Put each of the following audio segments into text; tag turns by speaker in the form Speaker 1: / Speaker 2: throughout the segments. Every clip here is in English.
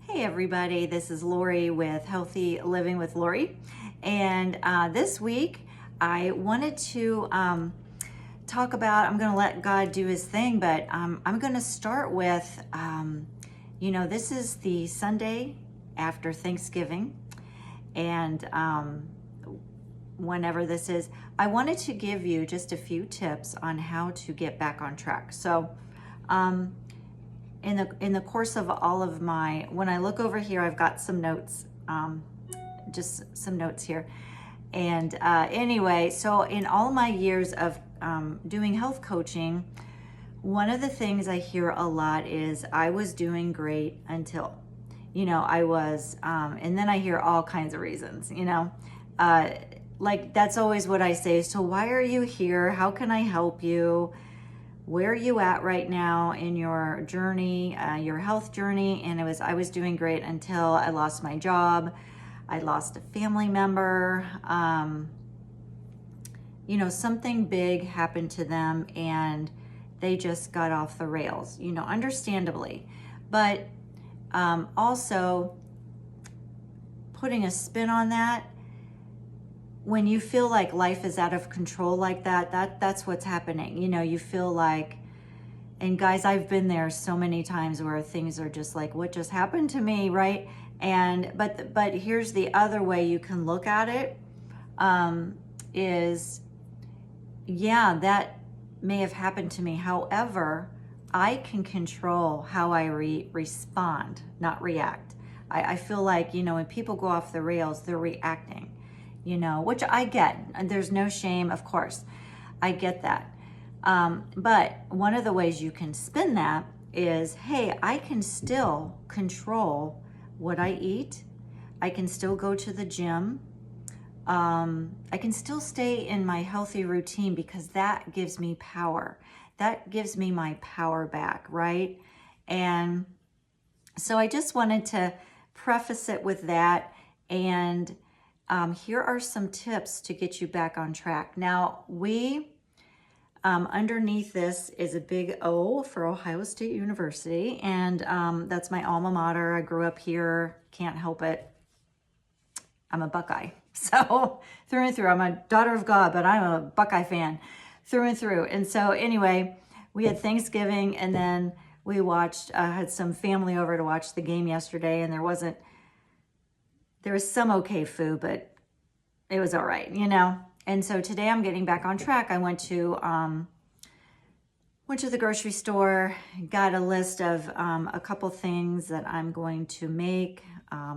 Speaker 1: Hey everybody, this is Lori with Healthy Living with Lori. And this week I wanted to talk about, I'm going to let God do his thing, but I'm going to start with, this is the Sunday after Thanksgiving. And whenever this is, I wanted to give you just a few tips on how to get back on track. So, in the course of all of my, when I look over here, I've got some notes, just some notes here. And anyway, so in all my years of doing health coaching, one of the things I hear a lot is I was doing great until, I was, and then I hear all kinds of reasons, like that's always what I say. So why are you here? How can I help you? Where are you at right now in your journey, your health journey? And I was doing great until I lost my job. I lost a family member. Something big happened to them and they just got off the rails, understandably. But also putting a spin on that, when you feel like life is out of control like that's what's happening. You feel like, and guys, I've been there so many times where things are just like, what just happened to me, right? And but here's the other way you can look at it, is, yeah, that may have happened to me. However, I can control how I respond, not react. I feel like, when people go off the rails, they're reacting. Which I get, and there's no shame, of course, I get that. But one of the ways you can spin that is, hey, I can still control what I eat. I can still go to the gym. I can still stay in my healthy routine because that gives me power. That gives me my power back, right? And so I just wanted to preface it with that. And here are some tips to get you back on track. Now, underneath this is a big O for Ohio State University, and that's my alma mater. I grew up here, can't help it. I'm a Buckeye, so through and through. I'm a daughter of God, but I'm a Buckeye fan through and through. And so anyway, we had Thanksgiving, and then we watched, had some family over to watch the game yesterday, and there was some okay food, but it was all right, And so today I'm getting back on track. I went to the grocery store, got a list of a couple things that I'm going to make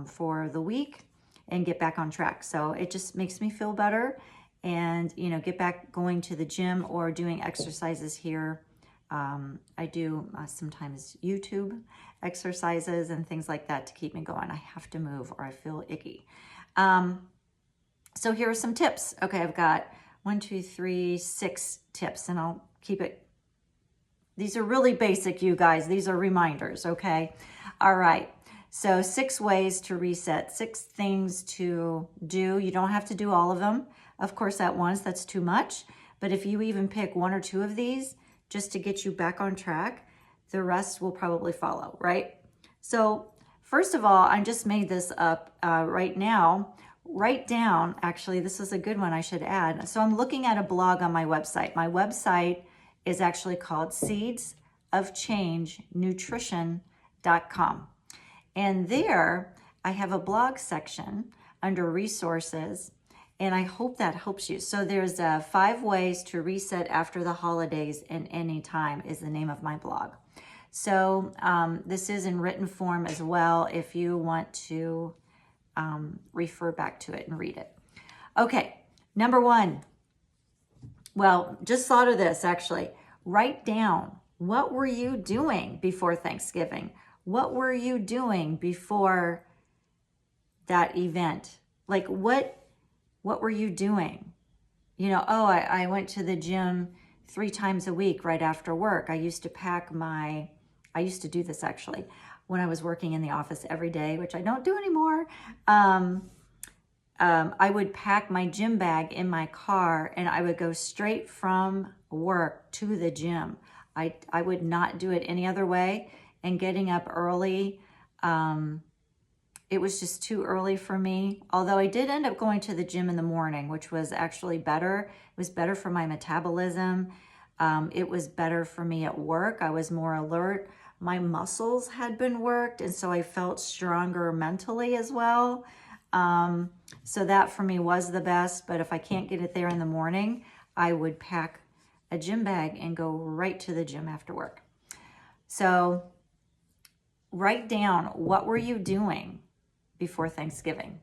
Speaker 1: for the week and get back on track. So it just makes me feel better and, get back going to the gym or doing exercises here. I do sometimes YouTube exercises and things like that to keep me going. I have to move or I feel icky. So here are some tips. Okay, I've got 6 tips, and I'll keep it. These are really basic, you guys. These are reminders, okay? All right. So 6 ways to reset, 6 things to do. You don't have to do all of them, of course, at once. That's too much. But if you even pick 1 or 2 of these just to get you back on track, the rest will probably follow, right? So first of all, I just made this up right now. Write down, actually, this is a good one I should add. So I'm looking at a blog on my website. My website is actually called seedsofchangenutrition.com. And there I have a blog section under resources, and I hope that helps you. So there's 5 ways to reset after the holidays in any time is the name of my blog. So this is in written form as well if you want to refer back to it and read it. Okay, number 1. Well, just thought of this actually. Write down, what were you doing before Thanksgiving? What were you doing before that event? Like what were you doing? I went to the gym 3 times a week right after work. I used to do this actually when I was working in the office every day, which I don't do anymore. I would pack my gym bag in my car and I would go straight from work to the gym. I would not do it any other way. And getting up early it was just too early for me. Although I did end up going to the gym in the morning, which was actually better. It was better for my metabolism. It was better for me at work. I was more alert. My muscles had been worked, and so I felt stronger mentally as well. So that for me was the best. But if I can't get it there in the morning, I would pack a gym bag and go right to the gym after work. So write down, what were you doing before Thanksgiving?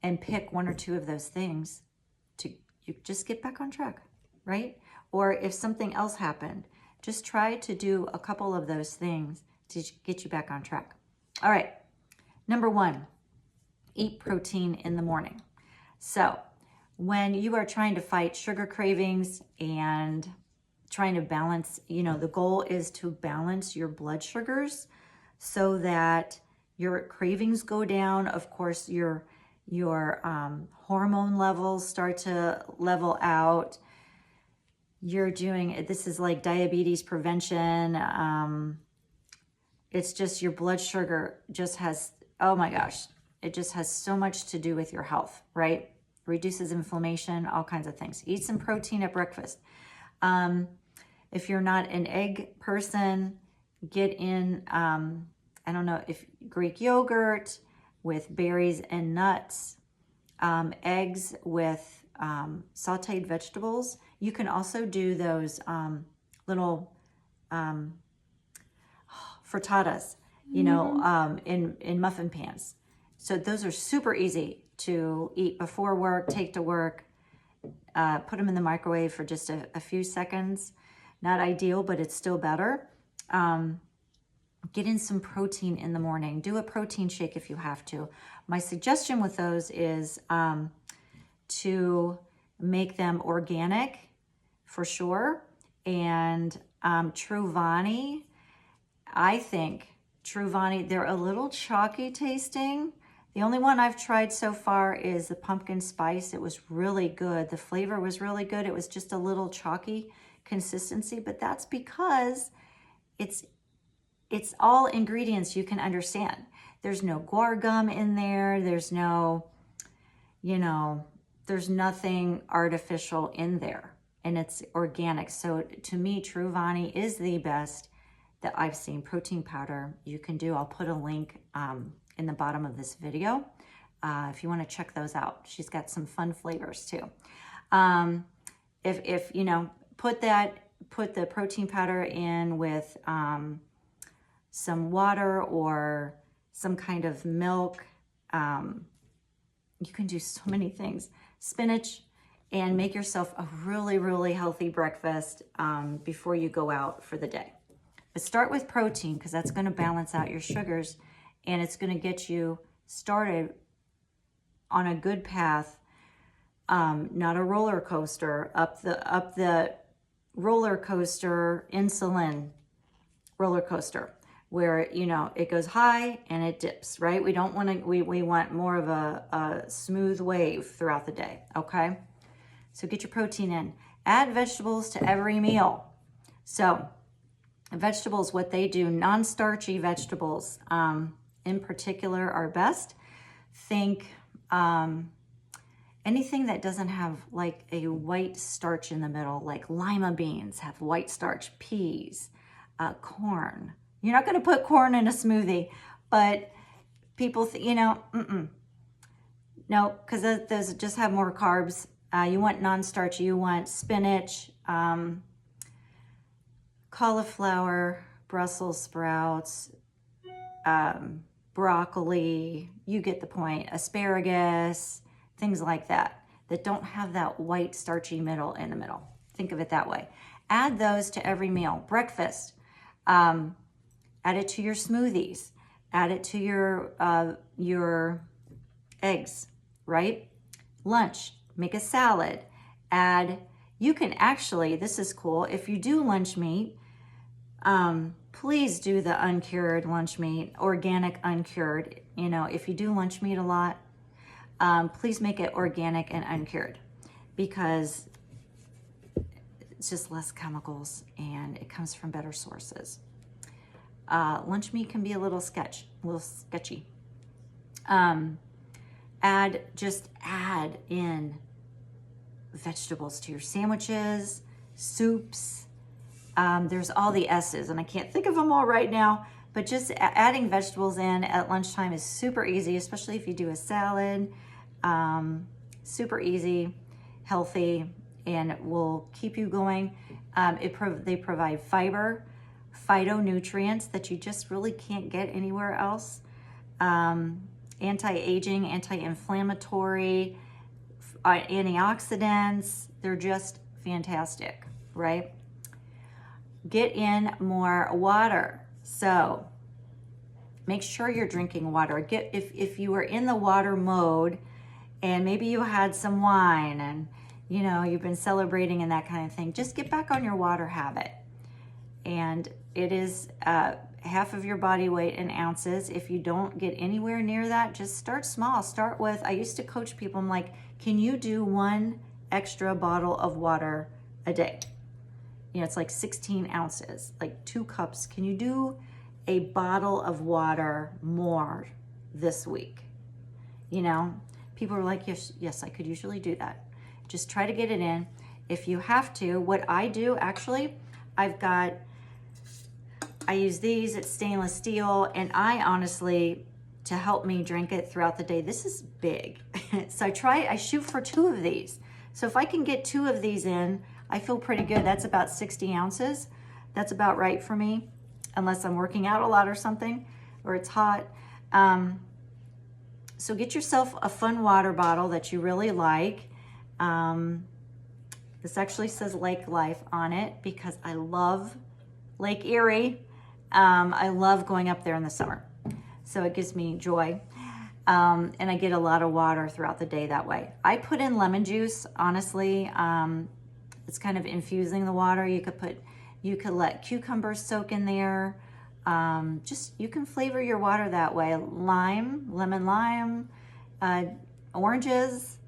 Speaker 1: And pick one or two of those things to you just get back on track, right? Or if something else happened, just try to do a couple of those things to get you back on track. All right, number 1, eat protein in the morning. So when you are trying to fight sugar cravings and trying to balance, the goal is to balance your blood sugars so that your cravings go down. Of course, your hormone levels start to level out. This is like diabetes prevention. It's just your blood sugar just has, oh my gosh, it just has so much to do with your health, right? Reduces inflammation, all kinds of things. Eat some protein at breakfast. If you're not an egg person, get in, I don't know, if Greek yogurt with berries and nuts, eggs with sauteed vegetables. You can also do those little frittatas, in muffin pans. So those are super easy to eat before work, take to work, put them in the microwave for just a few seconds. Not ideal, but it's still better. Get in some protein in the morning. Do a protein shake if you have to. My suggestion with those is to make them organic for sure. And Truvani, I think Truvani, they're a little chalky tasting. The only one I've tried so far is the pumpkin spice. It was really good. The flavor was really good. It was just a little chalky consistency, but that's because it's all ingredients you can understand. There's no guar gum in there. There's no, there's nothing artificial in there, and it's organic. So to me, Truvani is the best that I've seen protein powder you can do. I'll put a link in the bottom of this video if you want to check those out. She's got some fun flavors too. If put the protein powder in with some water or some kind of milk. You can do so many things. Spinach, and make yourself a really, really healthy breakfast before you go out for the day. But start with protein because that's going to balance out your sugars, and it's going to get you started on a good path, not a roller coaster, up the roller coaster, insulin roller coaster, where it goes high and it dips, right? We don't want to, we want more of a smooth wave throughout the day, okay? So get your protein in. Add vegetables to every meal. So vegetables, what they do, non-starchy vegetables in particular are best. Think anything that doesn't have like a white starch in the middle, like lima beans have white starch, peas, corn. You're not going to put corn in a smoothie, but people, no, because those just have more carbs. You want non-starchy. You want spinach, cauliflower, Brussels sprouts, broccoli. You get the point. Asparagus, things like that don't have that white starchy middle in the middle. Think of it that way. Add those to every meal. Breakfast. Add it to your smoothies. Add it to your eggs, right? Lunch, make a salad. You can actually, this is cool, if you do lunch meat, please do the uncured lunch meat, organic uncured. If you do lunch meat a lot, please make it organic and uncured because it's just less chemicals and it comes from better sources. Lunch meat can be a little sketchy. Just add in vegetables to your sandwiches, soups. There's all the S's, and I can't think of them all right now, but just adding vegetables in at lunchtime is super easy, especially if you do a salad. Super easy, healthy, and will keep you going. They provide fiber, phytonutrients that you just really can't get anywhere else. Anti-aging, anti-inflammatory, antioxidants. They're just fantastic, right? Get in more water. So make sure you're drinking water. If you are in the water mode and maybe you had some wine and you've been celebrating and that kind of thing, just get back on your water habit. And it is half of your body weight in ounces. If you don't get anywhere near that, just start small. Start with, I used to coach people, I'm like, can you do 1 extra bottle of water a day? It's like 16 ounces, like 2 cups. Can you do a bottle of water more this week? People are like, yes, I could usually do that. Just try to get it in. If you have to, what I do actually, I use these, it's stainless steel, and I honestly, to help me drink it throughout the day, this is big. So I shoot for 2 of these. So if I can get 2 of these in, I feel pretty good. That's about 60 ounces. That's about right for me, unless I'm working out a lot or something, or it's hot. So get yourself a fun water bottle that you really like. This actually says Lake Life on it because I love Lake Erie. I love going up there in the summer. So it gives me joy. And I get a lot of water throughout the day that way. I put in lemon juice, honestly. It's kind of infusing the water. You could let cucumbers soak in there. You can flavor your water that way. Lemon lime, oranges,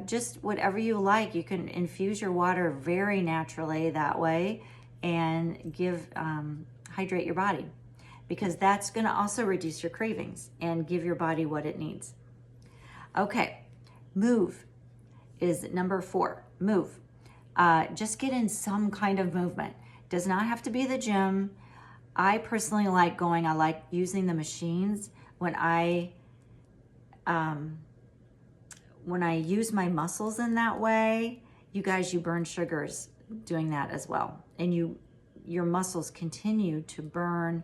Speaker 1: just whatever you like. You can infuse your water very naturally that way and hydrate your body, because that's going to also reduce your cravings and give your body what it needs. Okay, move is number 4. Move. Just get in some kind of movement. Does not have to be the gym. I personally like going. I like using the machines when I use my muscles in that way. You guys, you burn sugars doing that as well, and your muscles continue to burn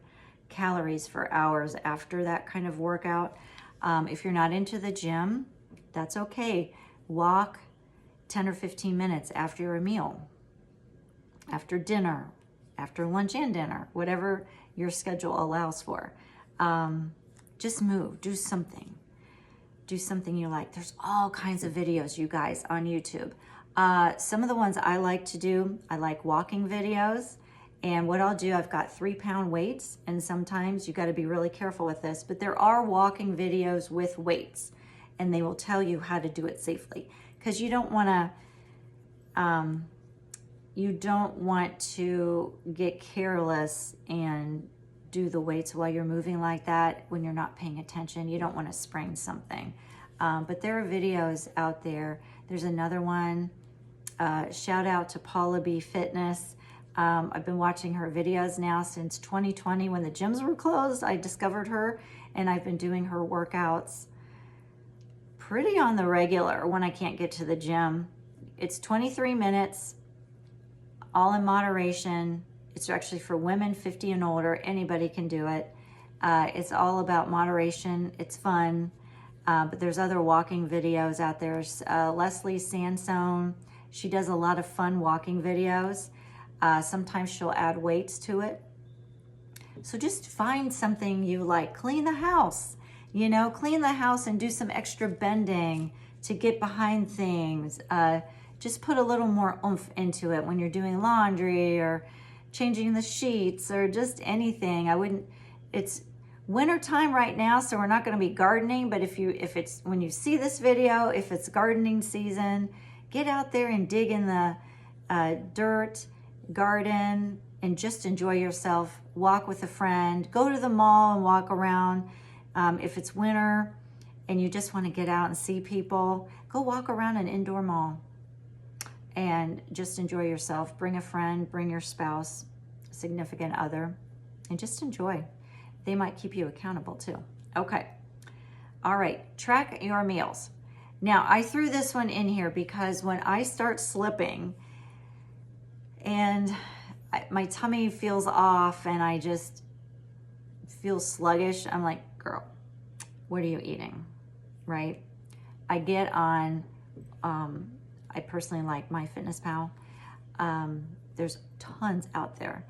Speaker 1: calories for hours after that kind of workout. If you're not into the gym, that's okay. Walk 10 or 15 minutes after a meal, after dinner, after lunch and dinner, whatever your schedule allows for. Just move, do something you like. There's all kinds of videos, you guys, on YouTube. Some of the ones I like to do, I like walking videos. And what I'll do, I've got 3-pound weights, and sometimes you got to be really careful with this, but there are walking videos with weights, and they will tell you how to do it safely, because you don't want to get careless and do the weights while you're moving like that when you're not paying attention. You don't want to sprain something. But there are videos out there. There's another one. Shout out to Paula B Fitness. I've been watching her videos now since 2020 when the gyms were closed. I discovered her, and I've been doing her workouts pretty on the regular when I can't get to the gym. It's 23 minutes, all in moderation. It's actually for women 50 and older. Anybody can do it. It's all about moderation. It's fun. But there's other walking videos out there. Leslie Sansone, she does a lot of fun walking videos. Sometimes she'll add weights to it. So just find something you like. Clean the house, clean the house and do some extra bending to get behind things. Just put a little more oomph into it when you're doing laundry or changing the sheets or just anything. It's winter time right now, so we're not going to be gardening, but when you see this video, if it's gardening season, get out there and dig in the dirt, garden, and just enjoy yourself. Walk with a friend, go to the mall and walk around. If it's winter and you just want to get out and see people, go walk around an indoor mall and just enjoy yourself. Bring a friend, bring your spouse, significant other, and just enjoy. They might keep you accountable too. Okay. All right. Track your meals. Now, I threw this one in here because when I start slipping and my tummy feels off and I just feel sluggish, I'm like, girl, what are you eating? Right? I get on, I personally like MyFitnessPal. There's tons out there.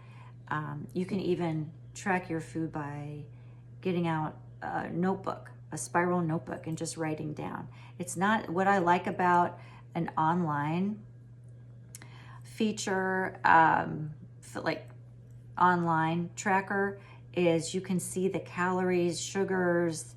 Speaker 1: You can even track your food by getting out a notebook, a spiral notebook, and just writing down. It's not what I like about an online feature, like online tracker, is you can see the calories, sugars,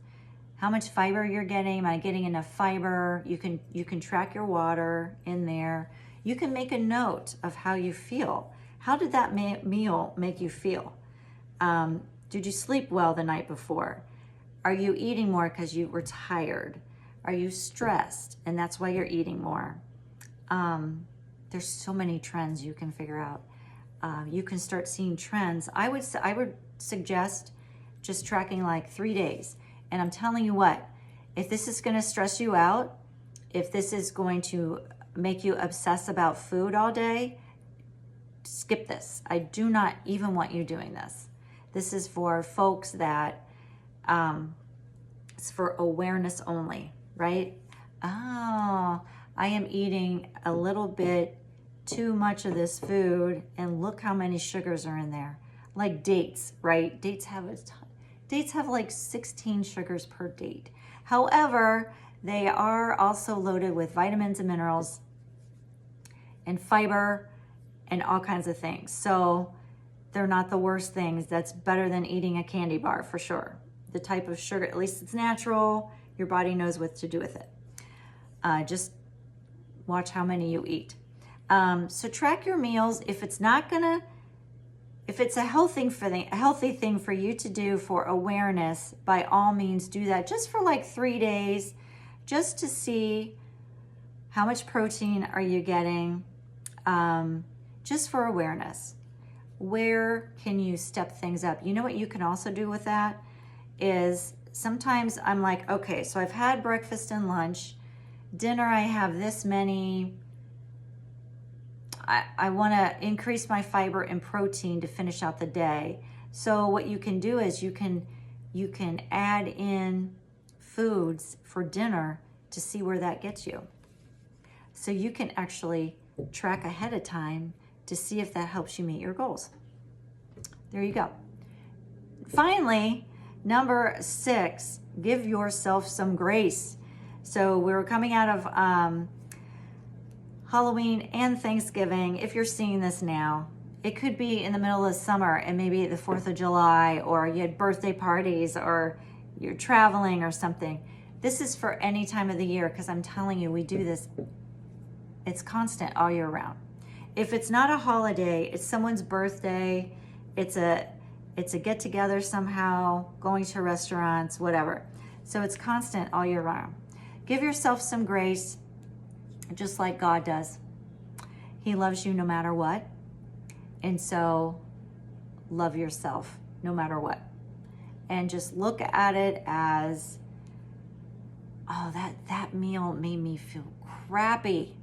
Speaker 1: how much fiber you're getting. Am I getting enough fiber? You can track your water in there. You can make a note of how you feel. How did that meal make you feel? Did you sleep well the night before? Are you eating more because you were tired? Are you stressed and that's why you're eating more? There's so many trends you can figure out. You can start seeing trends. I would suggest just tracking like 3 days. And I'm telling you what, if this is going to stress you out, if this is going to make you obsess about food all day, skip this. I do not even want you doing this. This is for folks that, it's for awareness only, right? Oh, I am eating a little bit too much of this food and look how many sugars are in there. Like dates, right? Dates have a ton. Dates have like 16 sugars per date. However, they are also loaded with vitamins and minerals and fiber and all kinds of things. So they're not the worst things. That's better than eating a candy bar for sure. The type of sugar, at least it's natural. Your body knows what to do with it. Just watch how many you eat. So track your meals. If it's a healthy thing for you to do for awareness, by all means do that. Just for like 3 days, just to see how much protein are you getting, just for awareness. Where can you step things up? You know what you can also do with that is sometimes I'm like, okay, so I've had breakfast and lunch. Dinner, I have this many. I want to increase my fiber and protein to finish out the day. So what you can do is you can add in foods for dinner to see where that gets you. So you can actually track ahead of time to see if that helps you meet your goals. There you go. Finally, number 6, give yourself some grace. So we're coming out of Halloween and Thanksgiving. If you're seeing this now, it could be in the middle of summer and maybe the 4th of July, or you had birthday parties, or you're traveling or something. This is for any time of the year, because I'm telling you, we do this. It's constant all year round. If it's not a holiday, it's someone's birthday, it's a get together somehow, going to restaurants, whatever. So it's constant all year round. Give yourself some grace, just like God does. He loves you no matter what. And so love yourself no matter what. And just look at it as, oh, that meal made me feel crappy.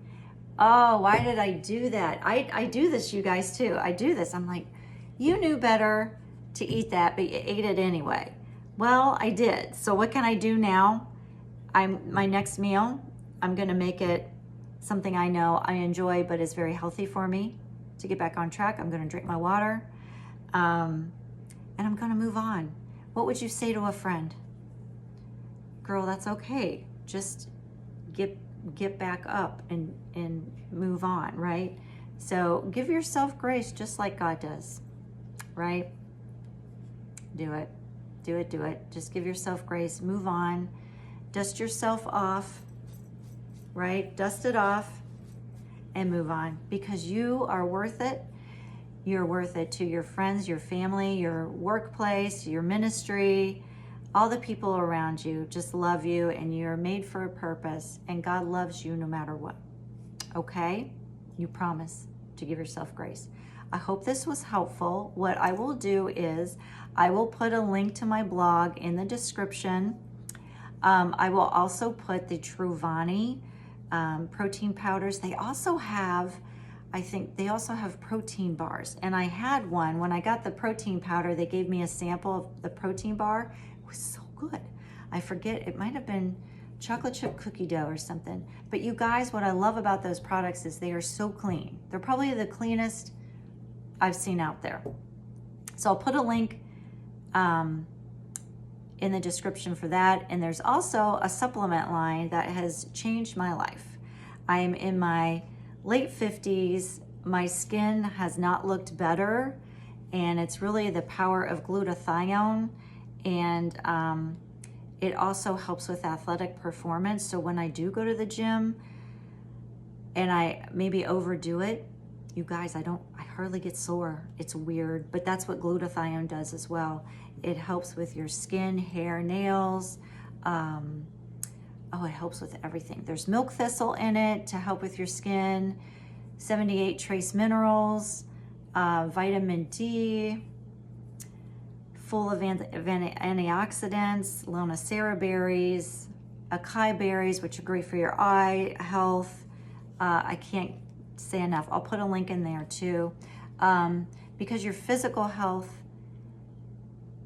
Speaker 1: Oh, why did I do that? I do this, you guys, too. I do this. I'm like, you knew better to eat that, but you ate it anyway. Well, I did. So what can I do now? My next meal, I'm going to make it something I know I enjoy, but is very healthy for me. To get back on track, I'm going to drink my water, and I'm going to move on. What would you say to a friend? Girl, that's okay. Just get back up and move on, right? So give yourself grace just like God does, right? Do it. Do it, do it. Just give yourself grace. Move on. Dust yourself off, right? Dust it off and move on, because you are worth it. You're worth it to your friends, your family, your workplace, your ministry, all the people around you just love you, and you're made for a purpose, and God loves you no matter what. Okay? You promise to give yourself grace. I hope this was helpful. What I will do is I will put a link to my blog in the description. I will also put the Truvani protein powders. They also have, I think they also have protein bars. And I had one, when I got the protein powder, they gave me a sample of the protein bar. It was so good. I forget, it might have been chocolate chip cookie dough or something. But you guys, what I love about those products is they are so clean. They're probably the cleanest I've seen out there. So I'll put a link in the description for that. And there's also a supplement line that has changed my life. I am in my late 50s. My skin has not looked better, and it's really the power of glutathione. And it also helps with athletic performance. So when I do go to the gym and I maybe overdo it, you guys, I hardly get sore. It's weird, but that's what glutathione does as well. It helps with your skin, hair, nails. It helps with everything. There's milk thistle in it to help with your skin, 78 trace minerals, vitamin D, full of antioxidants, Lonicera berries, acai berries, which are great for your eye health. I can't say enough. I'll put a link in there too. Because your physical health,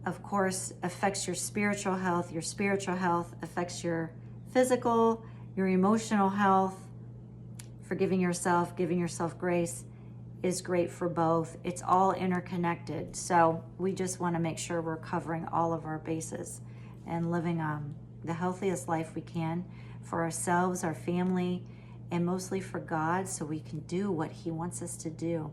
Speaker 1: of course, affects your spiritual health. Your spiritual health affects your physical, your emotional health. Forgiving yourself, giving yourself grace is great for both. It's all interconnected. So we just want to make sure we're covering all of our bases and living the healthiest life we can for ourselves, our family, and mostly for God, so we can do what He wants us to do.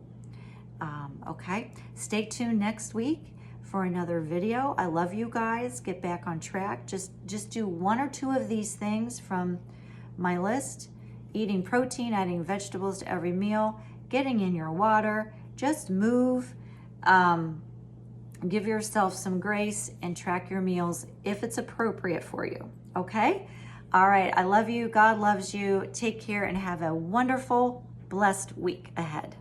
Speaker 1: Okay, stay tuned next week for another video. I love you guys. Get back on track. Just do one or two of these things from my list: eating protein, adding vegetables to every meal, getting in your water, just move, give yourself some grace, and track your meals if it's appropriate for you. Okay? All right, I love you. God loves you. Take care and have a wonderful, blessed week ahead.